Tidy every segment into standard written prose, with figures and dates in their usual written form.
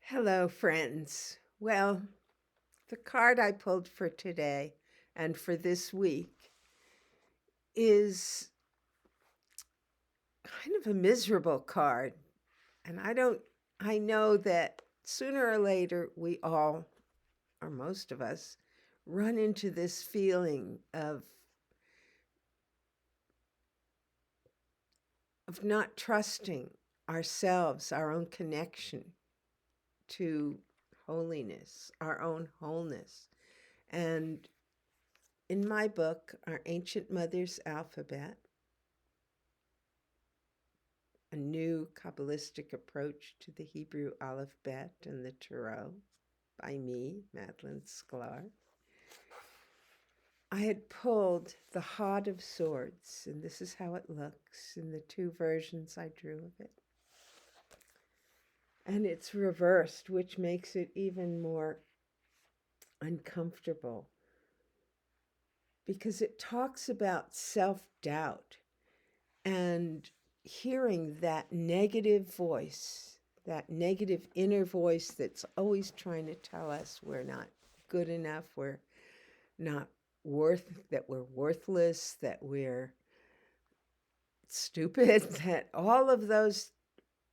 Hello, friends. Well, the card I pulled for today and for this week is kind of a miserable card. And I know that sooner or later we all, or most of us, run into this feeling of not trusting ourselves, our own connection to holiness, our own wholeness. And in my book, Our Ancient Mother's Alphabet, a new Kabbalistic approach to the Hebrew Aleph-Bet and the Tarot by me, Madeline Sklar, I had pulled the Hod of Swords, and this is how it looks in the two versions I drew of it. And it's reversed, which makes it even more uncomfortable because it talks about self-doubt and hearing that negative voice, that negative inner voice that's always trying to tell us we're not good enough, we're not that we're worthless, that we're stupid, that all of those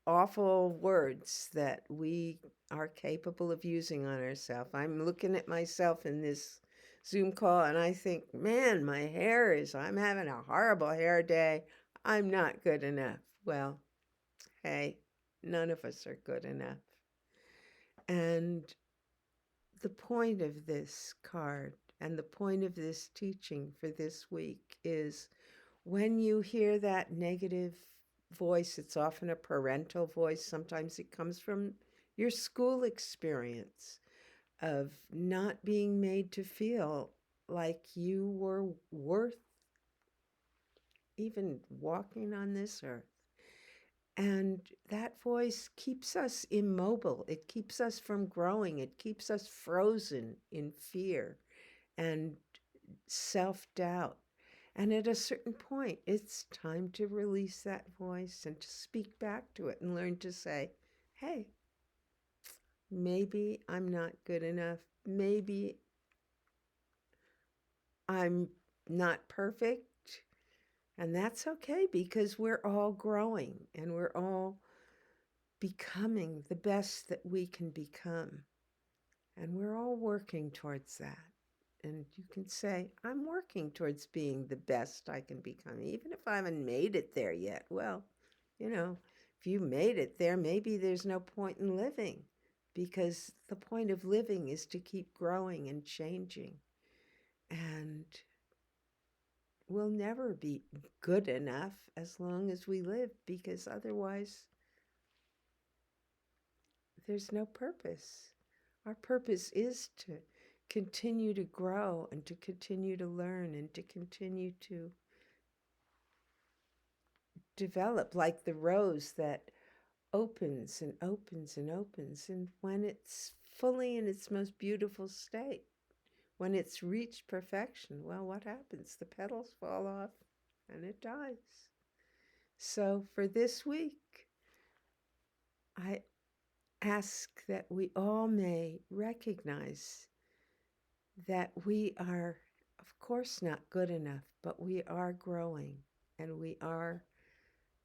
awful words that we are capable of using on ourselves. I'm looking at myself in this Zoom call and I think, man, I'm having a horrible hair day. I'm not good enough. Well, hey, none of us are good enough. And the point of this card and the point of this teaching for this week is when you hear that negative voice, it's often a parental voice. Sometimes it comes from your school experience of not being made to feel like you were worth even walking on this earth. And that voice keeps us immobile. It keeps us from growing. It keeps us frozen in fear and self-doubt. And at a certain point, it's time to release that voice and to speak back to it and learn to say, hey, maybe I'm not good enough. Maybe I'm not perfect. And that's okay because we're all growing and we're all becoming the best that we can become. And we're all working towards that. And you can say, I'm working towards being the best I can become, even if I haven't made it there yet. Well, if you made it there, maybe there's no point in living because the point of living is to keep growing and changing. And we'll never be good enough as long as we live because otherwise there's no purpose. Our purpose is to continue to grow and to continue to learn and to continue to develop like the rose that opens and opens and opens. And when it's fully in its most beautiful state, when it's reached perfection, well, what happens? The petals fall off and it dies. So for this week, I ask that we all may recognize that we are, of course, not good enough, but we are growing and we are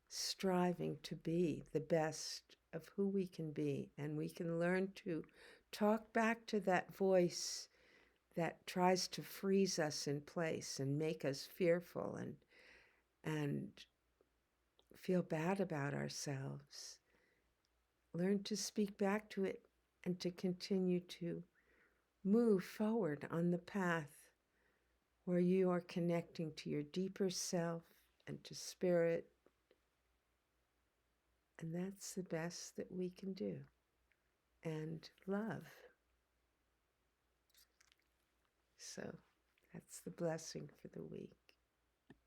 striving to be the best of who we can be. And we can learn to talk back to that voice that tries to freeze us in place and make us fearful and feel bad about ourselves. Learn to speak back to it and to continue to move forward on the path where you are connecting to your deeper self and to spirit. And that's the best that we can do. And love. So that's the blessing for the week.